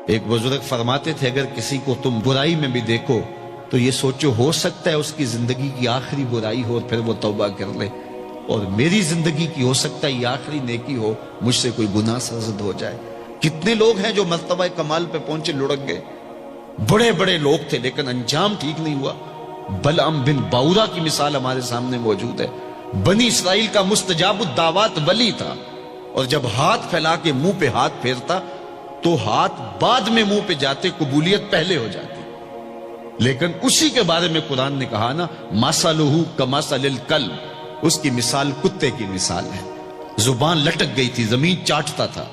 ایک بزرگ فرماتے تھے اگر کسی کو تم برائی میں بھی دیکھو تو یہ سوچو ہو سکتا ہے اس کی زندگی کی آخری برائی ہو اور پھر وہ توبہ کر لے، اور میری زندگی کی ہو سکتا ہے یہ آخری نیکی ہو، مجھ سے کوئی گناہ سرزد ہو جائے۔ کتنے لوگ ہیں جو مرتبہ کمال پہ پہنچے لڑک گئے، بڑے بڑے لوگ تھے لیکن انجام ٹھیک نہیں ہوا۔ بلعم بن باورا کی مثال ہمارے سامنے موجود ہے۔ بنی اسرائیل کا مستجاب الدعوات ولی تھا، اور جب ہاتھ پھیلا کے منہ پہ ہاتھ پھیرتا تو ہاتھ بعد میں منہ پہ جاتے، قبولیت پہلے ہو جاتی۔ لیکن اسی کے بارے میں قرآن نے کہا نا، مثلہ کمثل الکلب، اس کی مثال کتے کی مثال ہے۔ زبان لٹک گئی تھی، زمین چاٹتا تھا،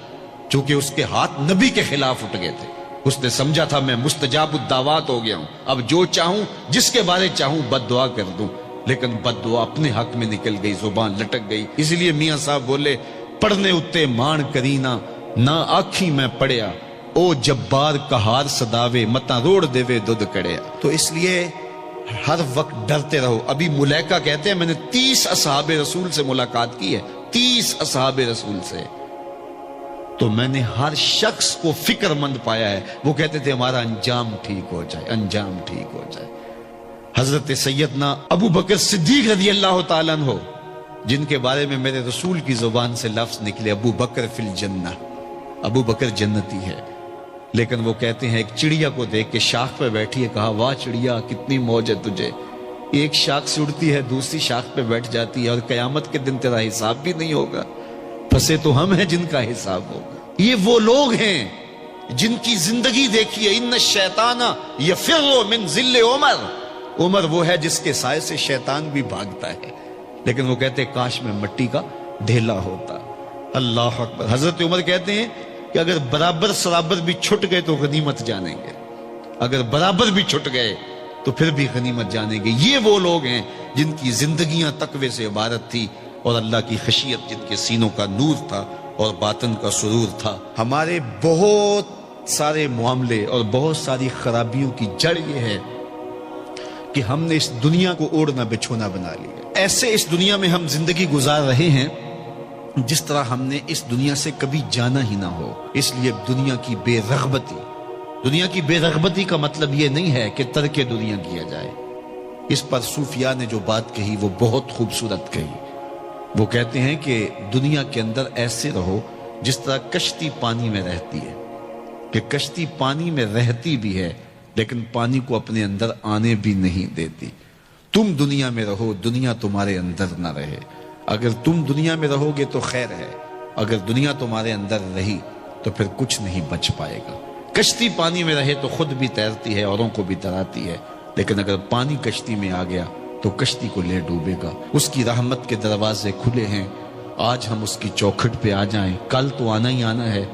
چونکہ اس کے ہاتھ نبی کے خلاف اٹھ گئے تھے۔ اس نے سمجھا تھا میں مستجاب الدعوات ہو گیا ہوں، اب جو چاہوں جس کے بارے چاہوں بد دعا کر دوں، لیکن بد دعا اپنے حق میں نکل گئی، زبان لٹک گئی۔ اس لیے میاں صاحب بولے، پڑھنے اتے مان کرینا نہ آکھی میں پڑھیا، او جبار کہار صداوے متا روڑ دیوے دودھ کڑیا۔ تو اس لیے ہر وقت ڈرتے رہو۔ ابھی ملیکہ کہتے ہیں میں نے 30 اصحاب رسول سے ملاقات کی ہے، 30 اصحاب رسول سے، تو میں نے ہر شخص کو فکر مند پایا ہے۔ وہ کہتے تھے ہمارا انجام ٹھیک ہو جائے، انجام ٹھیک ہو جائے۔ حضرت سیدنا ابو بکر صدیق رضی اللہ تعالیٰ عنہ، جن کے بارے میں میرے رسول کی زبان سے لفظ نکلے، ابو بکر فی الجنہ، ابو بکر جنتی ہے، لیکن وہ کہتے ہیں ایک چڑیا کو دیکھ کے شاخ پہ بیٹھی ہے، کہا واہ چڑیا کتنی موج ہے تجھے، ایک شاخ سے اڑتی ہے دوسری شاخ پہ بیٹھ جاتی ہے، اور قیامت کے دن تیرا حساب بھی نہیں ہوگا، پھنسے تو ہم ہیں جن کا حساب ہوگا۔ یہ وہ لوگ ہیں جن کی زندگی دیکھیے، ان الشیطان یفر من ظل عمر، عمر وہ ہے جس کے سائے سے شیطان بھی بھاگتا ہے، لیکن وہ کہتے ہیں کاش میں مٹی کا ڈھیلا ہوتا۔ اللہ اکبر۔ حضرت عمر کہتے ہیں کہ اگر برابر سرابر بھی چھٹ گئے تو غنیمت جانیں گے، اگر برابر بھی چھٹ گئے تو پھر بھی غنیمت جانیں گے۔ یہ وہ لوگ ہیں جن کی زندگیاں تقوی سے عبارت تھی، اور اللہ کی خشیت جن کے سینوں کا نور تھا اور باطن کا سرور تھا۔ ہمارے بہت سارے معاملے اور بہت ساری خرابیوں کی جڑ یہ ہے کہ ہم نے اس دنیا کو اوڑھنا بچھونا بنا لیا۔ ایسے اس دنیا میں ہم زندگی گزار رہے ہیں جس طرح ہم نے اس دنیا سے کبھی جانا ہی نہ ہو۔ اس لیے دنیا کی بے رغبتی، دنیا کی بے رغبتی کا مطلب یہ نہیں ہے کہ ترک دنیا کیا جائے۔ اس پر صوفیاء نے جو بات کہی وہ بہت خوبصورت کہی۔ وہ کہتے ہیں کہ دنیا کے اندر ایسے رہو جس طرح کشتی پانی میں رہتی ہے، کہ کشتی پانی میں رہتی بھی ہے لیکن پانی کو اپنے اندر آنے بھی نہیں دیتی۔ تم دنیا میں رہو، دنیا تمہارے اندر نہ رہے۔ اگر تم دنیا میں رہو گے تو خیر ہے، اگر دنیا تمہارے اندر رہی تو پھر کچھ نہیں بچ پائے گا۔ کشتی پانی میں رہے تو خود بھی تیرتی ہے، اوروں کو بھی تراتی ہے، لیکن اگر پانی کشتی میں آ گیا تو کشتی کو لے ڈوبے گا۔ اس کی رحمت کے دروازے کھلے ہیں، آج ہم اس کی چوکھٹ پہ آ جائیں، کل تو آنا ہی آنا ہے۔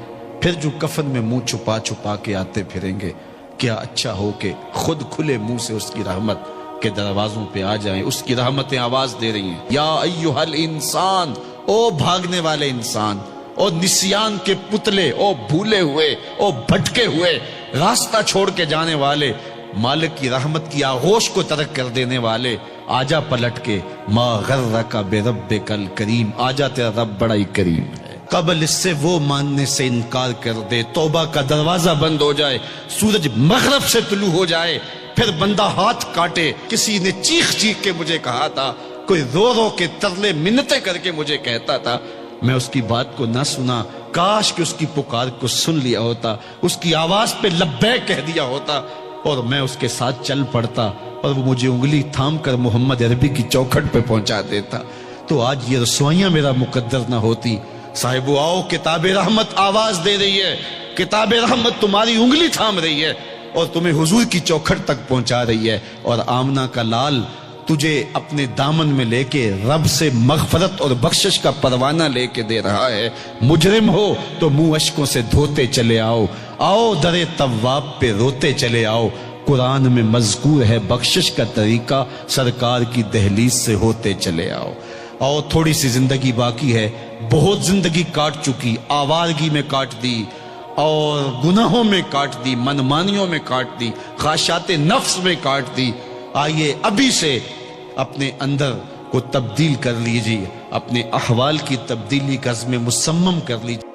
پھر جو کفن میں منہ چھپا چھپا کے آتے پھریں گے، کیا اچھا ہو کہ خود کھلے منہ سے اس کی رحمت کے دروازوں پہ آ جائیں۔ اس کی رحمتیں آواز دے رہی ہیں، یا ایھا الانسان، او بھاگنے والے انسان، او نسیان کے پتلے، او بھولے ہوئے، او بھٹکے ہوئے، راستہ چھوڑ کے جانے والے، مالک کی رحمت کی آغوش کو ترک کر دینے والے، آجا پلٹ کے، ما غرک بربک الکریم، آجا تیرا رب بڑا ہی کریم ہے۔ قبل اس سے وہ ماننے سے انکار کر دے، توبہ کا دروازہ بند ہو جائے، سورج مغرب سے طلوع ہو جائے، پھر بندہ ہاتھ کاٹے۔ کسی نے چیخ چیخ کے مجھے کہا تھا، کوئی رو رو کے ترلے منتیں کر کے مجھے کہتا تھا، میں اس کی بات کو نہ سنا، کاش کہ اس کی پکار کو سن لیا ہوتا، اس کی آواز پہ لبیک کہہ دیا ہوتا، اور میں اس کے ساتھ چل پڑتا، اور وہ مجھے انگلی تھام کر محمد عربی کی چوکھٹ پہ پہنچا دیتا، تو آج یہ رسوائیاں میرا مقدر نہ ہوتی۔ صاحبو آؤ، کتاب رحمت آواز دے رہی ہے، کتاب رحمت تمہاری انگلی تھام رہی ہے اور تمہیں حضور کی چوکھٹ تک پہنچا رہی ہے، اور آمنہ کا لال تجھے اپنے دامن میں لے کے رب سے مغفرت اور بخشش کا پروانہ لے کے دے رہا ہے۔ مجرم ہو تو منہ اشکوں سے دھوتے چلے آؤ، آؤ در تواب پہ روتے چلے آؤ، قرآن میں مذکور ہے بخشش کا طریقہ، سرکار کی دہلیز سے ہوتے چلے آؤ۔ اور تھوڑی سی زندگی باقی ہے، بہت زندگی کاٹ چکی، آوارگی میں کاٹ دی، اور گناہوں میں کاٹ دی، منمانیوں میں کاٹ دی، خواہشات نفس میں کاٹ دی۔ آئیے ابھی سے اپنے اندر کو تبدیل کر لیجیے، اپنے احوال کی تبدیلی کا عزم مصمم کر لیجیے۔